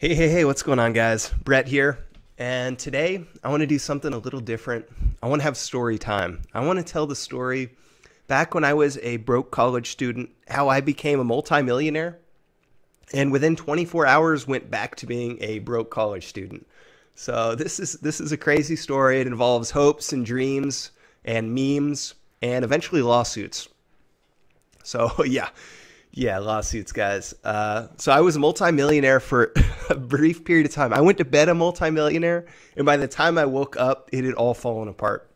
Hey, what's going on, guys? Brett here. And today I want to do something a little different. I want to have story time. I want to tell the story back when I was a broke college student, how I became a multimillionaire, and within 24 hours went back to being a broke college student. So this is a crazy story. It involves hopes and dreams and memes and eventually lawsuits. So yeah, lawsuits, guys. So I was a multimillionaire for a brief period of time. I went to bed a multimillionaire, and by the time I woke up, it had all fallen apart.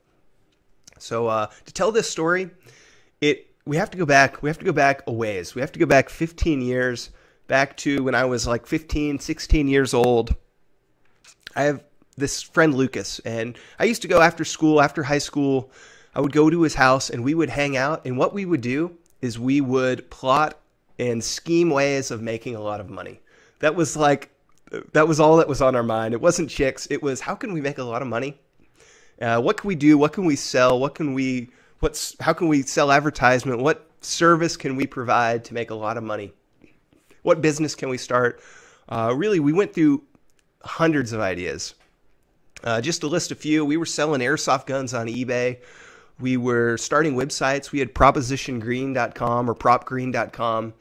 So to tell this story, we have to go back. We have to go back a ways. We have to go back 15 years, back to when I was like 15, 16 years old. I have this friend Lucas, and I used to go after school, after high school. I would go to his house, and we would hang out. And what we would do is we would plot and scheme ways of making a lot of money. That was all that was on our mind. It wasn't chicks. It was, how can we make a lot of money? What can we do? What can we sell? How can we sell advertisement? What service can we provide to make a lot of money? What business can we start? Really, we went through hundreds of ideas. Just to list a few, we were selling airsoft guns on eBay. We were starting websites. We had propositiongreen.com or propgreen.com.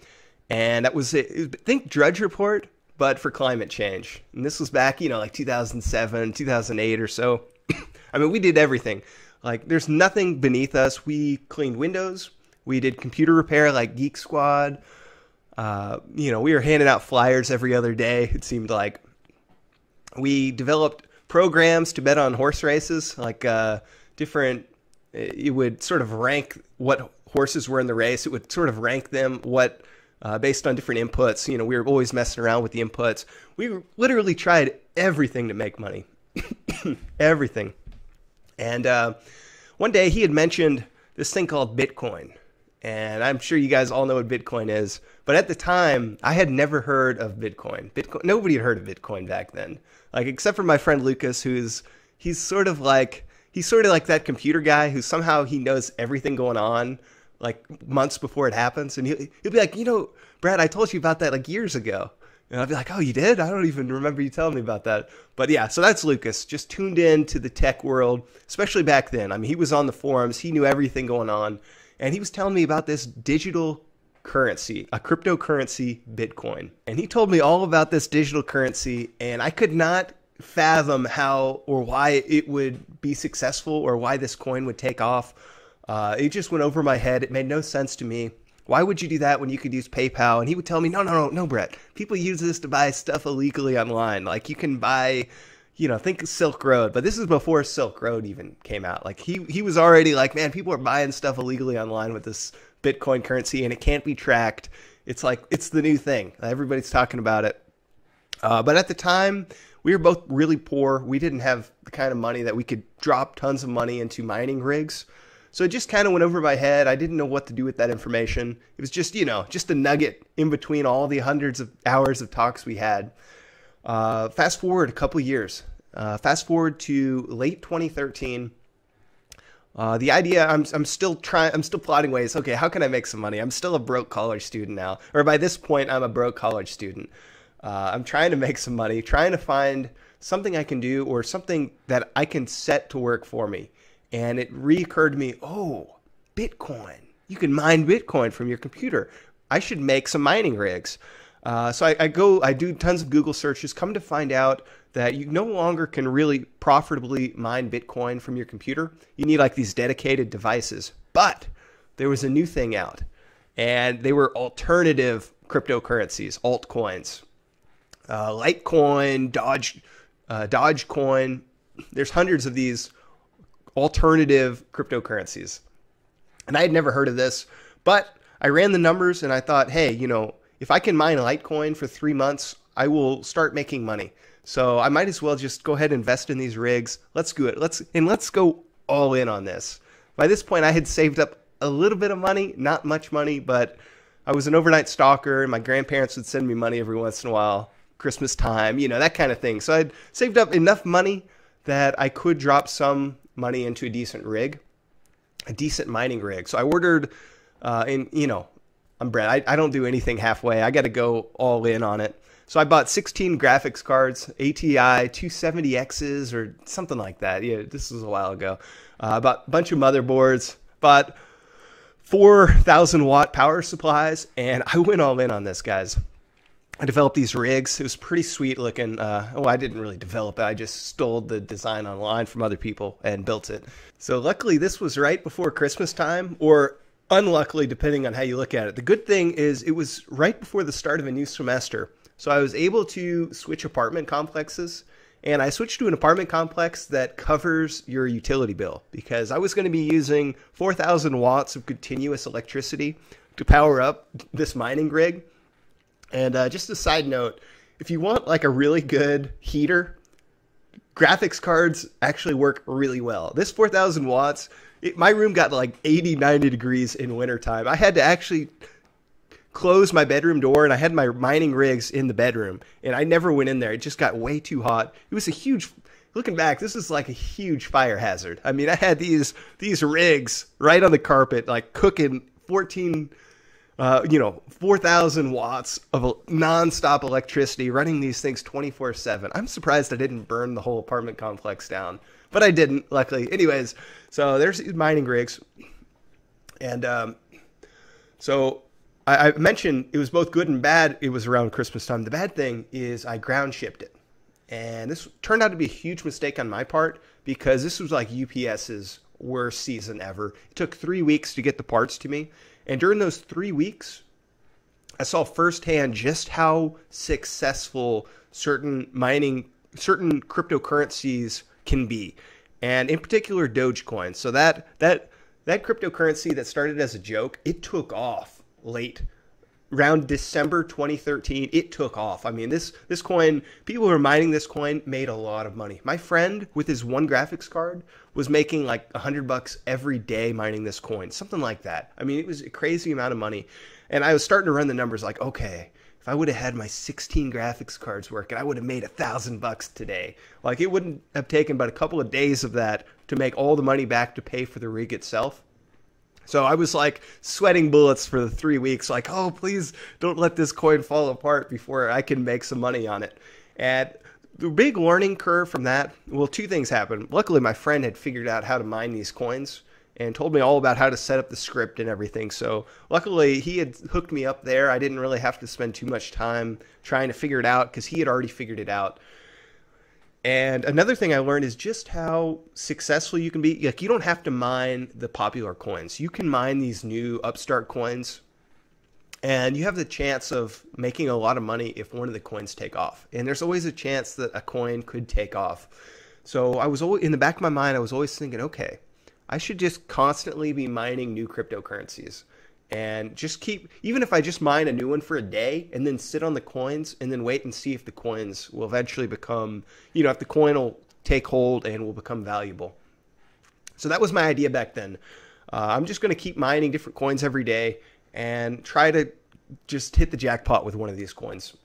And that was it. Think Drudge Report, but for climate change. And this was back, like 2007, 2008 or so. I mean, we did everything. Like, there's nothing beneath us. We cleaned windows. We did computer repair like Geek Squad. We were handing out flyers every other day, it seemed like. We developed programs to bet on horse races, like it would sort of rank what horses were in the race. It would sort of rank them based on different inputs. We were always messing around with the inputs. We literally tried everything to make money. Everything. And one day he had mentioned this thing called Bitcoin. And I'm sure you guys all know what Bitcoin is. But at the time, I had never heard of Bitcoin. Nobody had heard of Bitcoin back then. Like, except for my friend Lucas, he's sort of like that computer guy who somehow he knows everything going on like months before it happens. And he'll be like, Brad, I told you about that like years ago. And I'll be like, oh, you did? I don't even remember you telling me about that. But yeah, so that's Lucas, just tuned in to the tech world, especially back then. I mean, he was on the forums. He knew everything going on. And he was telling me about this digital currency, a cryptocurrency, Bitcoin. And he told me all about this digital currency, and I could not fathom how or why it would be successful or why this coin would take off. It just went over my head. It made no sense to me. Why would you do that when you could use PayPal? And he would tell me, no, Brett. People use this to buy stuff illegally online. Like, you can buy, think Silk Road. But this is before Silk Road even came out. Like, he was already like, man, people are buying stuff illegally online with this Bitcoin currency, and it can't be tracked. It's like, it's the new thing. Everybody's talking about it. But at the time, we were both really poor. We didn't have the kind of money that we could drop tons of money into mining rigs. So it just kind of went over my head. I didn't know what to do with that information. It was just, just a nugget in between all the hundreds of hours of talks we had. Fast forward a couple years. Fast forward to late 2013. The idea, I'm still plotting ways. Okay, how can I make some money? I'm still a broke college student now. Or by this point, I'm a broke college student. I'm trying to make some money, trying to find something I can do or something that I can set to work for me. And it reoccurred to me, oh, Bitcoin. You can mine Bitcoin from your computer. I should make some mining rigs. So I do tons of Google searches, come to find out that you no longer can really profitably mine Bitcoin from your computer. You need like these dedicated devices. But there was a new thing out, and they were alternative cryptocurrencies, altcoins. Litecoin, Dogecoin. There's hundreds of these alternative cryptocurrencies. And I had never heard of this, but I ran the numbers and I thought, hey, if I can mine Litecoin for 3 months, I will start making money. So I might as well just go ahead and invest in these rigs. Let's do it. Let's go all in on this. By this point, I had saved up a little bit of money, not much money, but I was an overnight stalker, and my grandparents would send me money every once in a while, Christmas time, that kind of thing. So I'd saved up enough money that I could drop some money into a decent rig, a decent mining rig. So I ordered, I'm Brett. I don't do anything halfway. I got to go all in on it. So I bought 16 graphics cards, ATI 270Xs or something like that. Yeah, this was a while ago. Bought a bunch of motherboards, bought 4,000 watt power supplies, and I went all in on this, guys. I developed these rigs. It was pretty sweet looking. I didn't really develop it. I just stole the design online from other people and built it. So luckily this was right before Christmas time, or unluckily, depending on how you look at it. The good thing is it was right before the start of a new semester. So I was able to switch apartment complexes, and I switched to an apartment complex that covers your utility bill because I was going to be using 4,000 watts of continuous electricity to power up this mining rig. And just a side note, if you want like a really good heater, graphics cards actually work really well. This 4,000 watts, my room got like 80, 90 degrees in wintertime. I had to actually close my bedroom door, and I had my mining rigs in the bedroom, and I never went in there. It just got way too hot. It was a huge, looking back, this is like a huge fire hazard. I mean, I had these rigs right on the carpet, like cooking 4,000 watts of nonstop electricity, running these things 24/7. I'm surprised I didn't burn the whole apartment complex down, but I didn't, luckily. Anyways, so there's these mining rigs, and so I mentioned it was both good and bad. It was around Christmas time. The bad thing is I ground shipped it. And this turned out to be a huge mistake on my part because this was like UPS's worst season ever. It took 3 weeks to get the parts to me. And during those 3 weeks, I saw firsthand just how successful certain cryptocurrencies can be. And in particular, Dogecoin. So that cryptocurrency that started as a joke, it took off late around December 2013. It took off. I mean, this coin, people who are mining this coin made a lot of money. My friend with his one graphics card was making like $100 every day mining this coin, something like that. I mean, it was a crazy amount of money. And I was starting to run the numbers like, okay, if I would have had my 16 graphics cards working, I would have made $1,000 today. Like, it wouldn't have taken but a couple of days of that to make all the money back to pay for the rig itself. So I was like sweating bullets for the 3 weeks, like, oh, please don't let this coin fall apart before I can make some money on it. And the big learning curve from that, well, two things happened. Luckily, my friend had figured out how to mine these coins and told me all about how to set up the script and everything. So luckily, he had hooked me up there. I didn't really have to spend too much time trying to figure it out because he had already figured it out. And another thing I learned is just how successful you can be. Like, you don't have to mine the popular coins. You can mine these new upstart coins, and you have the chance of making a lot of money if one of the coins take off. And there's always a chance that a coin could take off. So I was always, in the back of my mind, I was always thinking, okay, I should just constantly be mining new cryptocurrencies. And just keep, even if I just mine a new one for a day and then sit on the coins and then wait and see if the coins will eventually become, if the coin will take hold and will become valuable. So that was my idea back then. I'm just going to keep mining different coins every day and try to just hit the jackpot with one of these coins.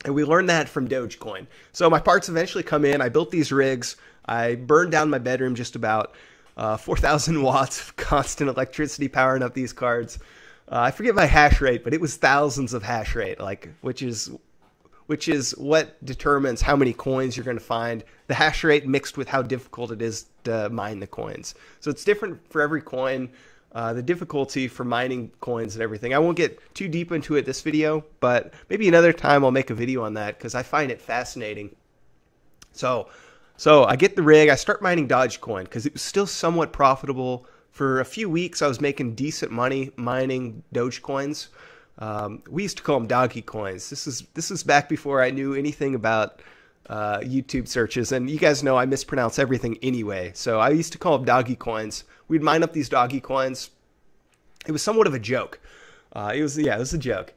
And we learned that from Dogecoin. So my parts eventually come in. I built these rigs. I burned down my bedroom just about. 4,000 watts of constant electricity powering up these cards. I forget my hash rate, but it was thousands of hash rate, which is what determines how many coins you're going to find. The hash rate mixed with how difficult it is to mine the coins. So it's different for every coin. The difficulty for mining coins and everything. I won't get too deep into it this video, but maybe another time I'll make a video on that because I find it fascinating. So I get the rig, I start mining Dogecoin because it was still somewhat profitable. For a few weeks, I was making decent money mining Dogecoins. We used to call them doggy coins. This is back before I knew anything about YouTube searches. And you guys know I mispronounce everything anyway. So I used to call them doggy coins. We'd mine up these doggy coins. It was somewhat of a joke. It was a joke.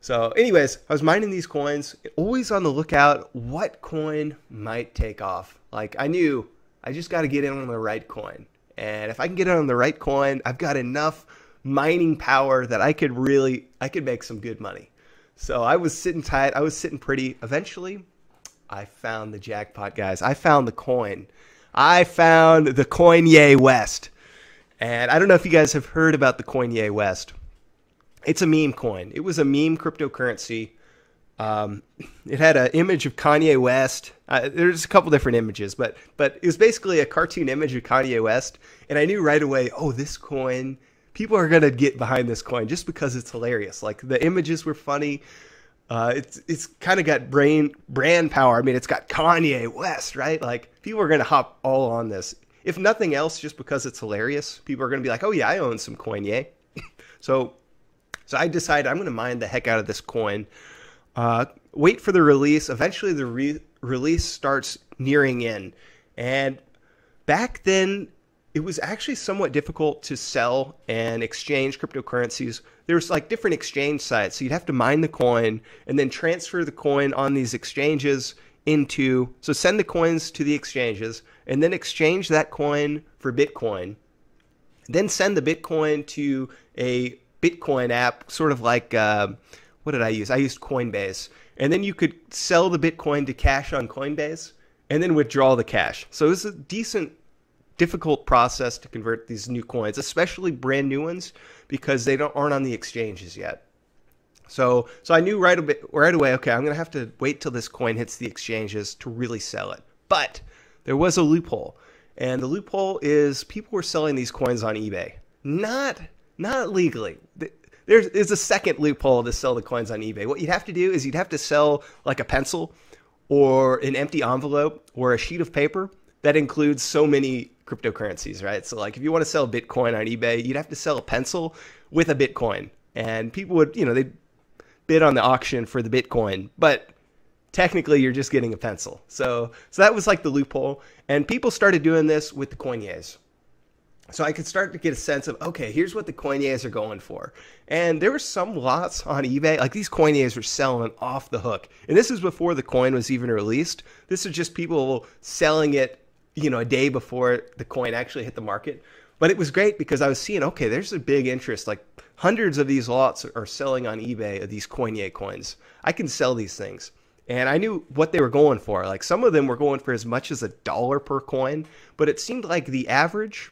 So anyways, I was mining these coins, always on the lookout what coin might take off. Like, I knew I just got to get in on the right coin. And if I can get in on the right coin, I've got enough mining power that I could make some good money. So I was sitting tight. I was sitting pretty. Eventually, I found the jackpot, guys. I found the coin. I found the Coinye West. And I don't know if you guys have heard about the Coinye West. It's a meme coin. It was a meme cryptocurrency. It had an image of Kanye West. There's a couple different images, but it was basically a cartoon image of Kanye West. And I knew right away, oh, this coin, people are going to get behind this coin just because it's hilarious. Like the images were funny. It's kind of got brand power. I mean, it's got Kanye West, right? Like people are going to hop all on this. If nothing else, just because it's hilarious, people are going to be like, oh yeah, I own some Coinye. So I decided I'm going to mine the heck out of this coin. Wait for the release. Eventually the release starts nearing in. And back then, it was actually somewhat difficult to sell and exchange cryptocurrencies. There's like different exchange sites. So you'd have to mine the coin and then transfer the coin on these exchanges so send the coins to the exchanges and then exchange that coin for Bitcoin. Then send the Bitcoin to a Bitcoin app, sort of like, what did I use? I used Coinbase. And then you could sell the Bitcoin to cash on Coinbase and then withdraw the cash. So it was a difficult process to convert these new coins, especially brand new ones, because they aren't on the exchanges yet. So I knew right away, okay, I'm going to have to wait till this coin hits the exchanges to really sell it. But there was a loophole. And the loophole is people were selling these coins on eBay. Not legally. There's a second loophole to sell the coins on eBay. What you'd have to do is you'd have to sell like a pencil or an empty envelope or a sheet of paper that includes so many cryptocurrencies, right? So like if you want to sell Bitcoin on eBay, you'd have to sell a pencil with a Bitcoin. And people would, they'd bid on the auction for the Bitcoin, but technically you're just getting a pencil. So that was like the loophole. And people started doing this with the Coinyes. So I could start to get a sense of, okay, here's what the Coinyes are going for. And there were some lots on eBay, like these Coinyes were selling off the hook. And this is before the coin was even released. This is just people selling it, a day before the coin actually hit the market. But it was great because I was seeing, okay, there's a big interest. Like hundreds of these lots are selling on eBay of these Coinye coins. I can sell these things. And I knew what they were going for. Like some of them were going for as much as $1 per coin. But it seemed like the average,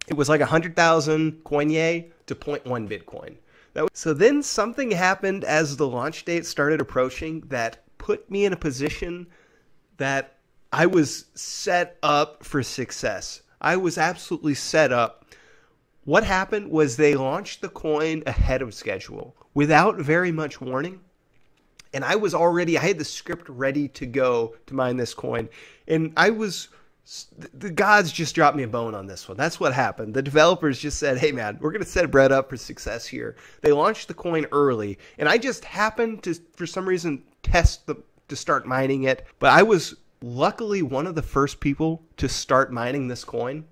it was like 100,000 Coinye to 0.1 Bitcoin. So then something happened as the launch date started approaching that put me in a position that I was set up for success. I was absolutely set up. What happened was they launched the coin ahead of schedule without very much warning. And I had the script ready to go to mine this coin. And the gods just dropped me a bone on this one. That's what happened. The developers just said, hey man, we're going to set Brett up for success here. They launched the coin early. And I just happened to, for some reason, to start mining it. But I was luckily one of the first people to start mining this coin.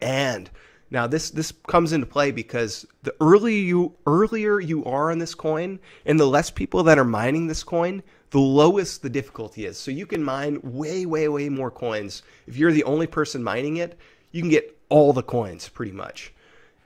And now this comes into play because the earlier you are on this coin and the less people that are mining this coin, the lowest the difficulty is. So you can mine way, way, way more coins. If you're the only person mining it, you can get all the coins pretty much.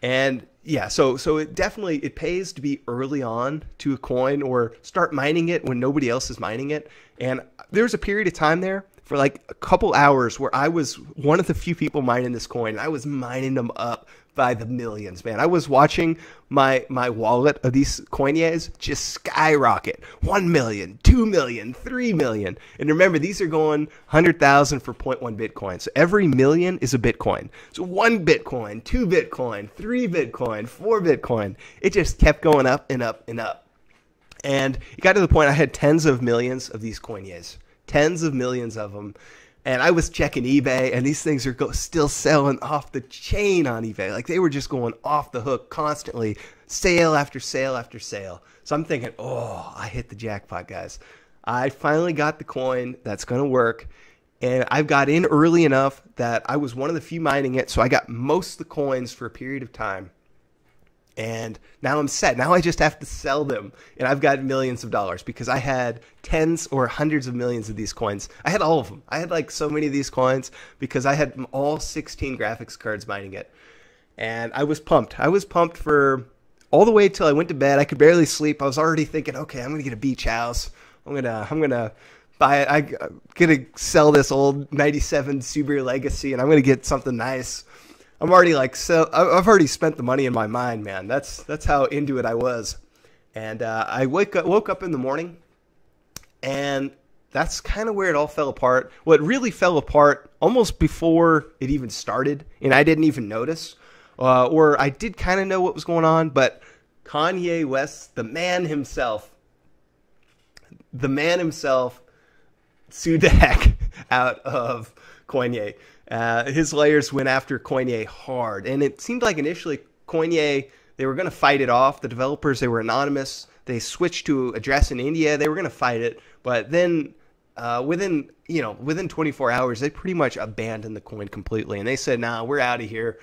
And yeah, so it pays to be early on to a coin or start mining it when nobody else is mining it. And there's a period of time there for like a couple hours where I was one of the few people mining this coin. And I was mining them up by the millions, man. I was watching my wallet of these Coinyes just skyrocket. 1 million, 2 million, 3 million. And remember, these are going 100,000 for 0.1 Bitcoin. So every million is a Bitcoin. So 1 Bitcoin, 2 Bitcoin, 3 Bitcoin, 4 Bitcoin. It just kept going up and up and up. And it got to the point I had tens of millions of these Coinyes. Tens of millions of them. And I was checking eBay, and these things are still selling off the chain on eBay. Like, they were just going off the hook constantly, sale after sale after sale. So I'm thinking, oh, I hit the jackpot, guys. I finally got the coin that's going to work, and I've got in early enough that I was one of the few mining it, so I got most of the coins for a period of time. And now I'm set. Now I just have to sell them. And I've got millions of dollars because I had tens or hundreds of millions of these coins. I had all of them. I had like so many of these coins because I had all 16 graphics cards mining it. And I was pumped. I was pumped for all the way till I went to bed. I could barely sleep. I was already thinking, okay, I'm going to get a beach house. I'm going to buy it. I'm going to sell this old 97 Subaru Legacy and I'm going to get something nice. I'm already I've already spent the money in my mind, man. That's how into it I was. And I woke up in the morning And that's kind of where it all fell apart. What really fell apart almost before it even started, and I didn't even notice, or I did kind of know what was going on, but Kanye West, the man himself, sued the heck out of Coinye. His lawyers went after Coinye hard, and it seemed like initially Coinye, they were going to fight it off. The developers, they were anonymous. They switched to address in India. They were going to fight it, but then within 24 hours, they pretty much abandoned the coin completely, and they said, "Nah, we're out of here."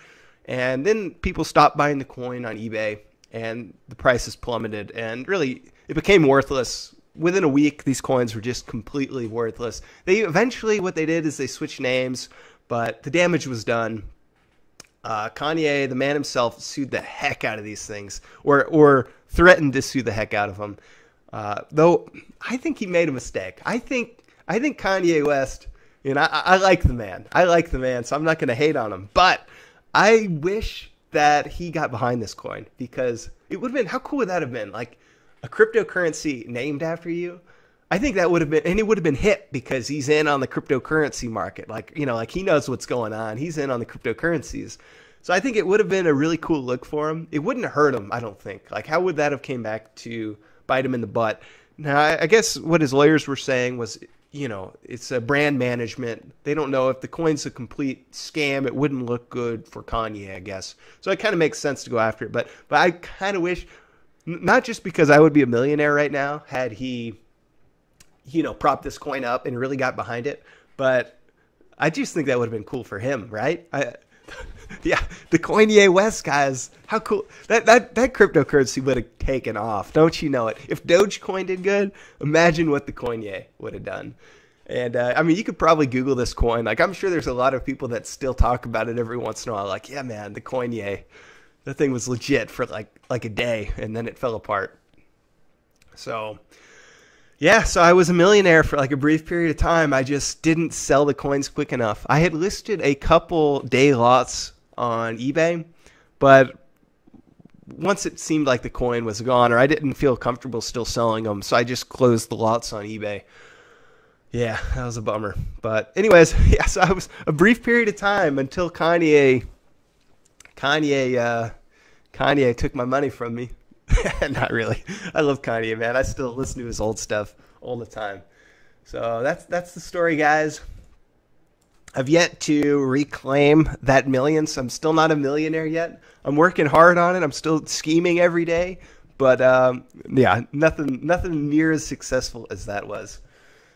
And then people stopped buying the coin on eBay, and the prices plummeted, and really it became worthless. Within a week, these coins were just completely worthless. They eventually, what they did is they switched names, but the damage was done. Kanye, the man himself, sued the heck out of these things, or threatened to sue the heck out of them. Though I think he made a mistake. I think Kanye West, I like the man. So I'm not going to hate on him. But I wish that he got behind this coin, because it would have been, how cool would that have been? Like a cryptocurrency named after you. I think that would have been, and it would have been hip because he's in on the cryptocurrency market. Like he knows what's going on. He's in on the cryptocurrencies. So I think it would have been a really cool look for him. It wouldn't hurt him, I don't think. Like, how would that have came back to bite him in the butt? Now, I guess what his lawyers were saying was, it's a brand management. They don't know if the coin's a complete scam. It wouldn't look good for Kanye, I guess. So it kind of makes sense to go after it. But I kind of wish, not just because I would be a millionaire right now had he, propped this coin up and really got behind it, but I just think that would have been cool for him, right? Yeah, the Coinye West guys, how cool. That cryptocurrency would have taken off. Don't you know it? If Dogecoin did good, imagine what the Coinye would have done. And, you could probably Google this coin. Like, I'm sure there's a lot of people that still talk about it every once in a while. Like, yeah, man, the Coinye, the thing was legit for like a day, and then it fell apart. So, yeah, so I was a millionaire for like a brief period of time. I just didn't sell the coins quick enough. I had listed a couple day lots on eBay, but once it seemed like the coin was gone, or I didn't feel comfortable still selling them, so I just closed the lots on eBay. Yeah, that was a bummer. But anyways, yeah, so I was a brief period of time until Kanye took my money from me. Not really. I love Kanye, man. I still listen to his old stuff all the time. So that's the story, guys. I've yet to reclaim that millions. I'm still not a millionaire yet. I'm working hard on it. I'm still scheming every day. But yeah, nothing near as successful as that was.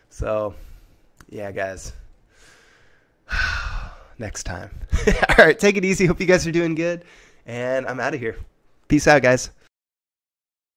So yeah, guys. Next time. All right, take it easy. Hope you guys are doing good. And I'm out of here. Peace out, guys.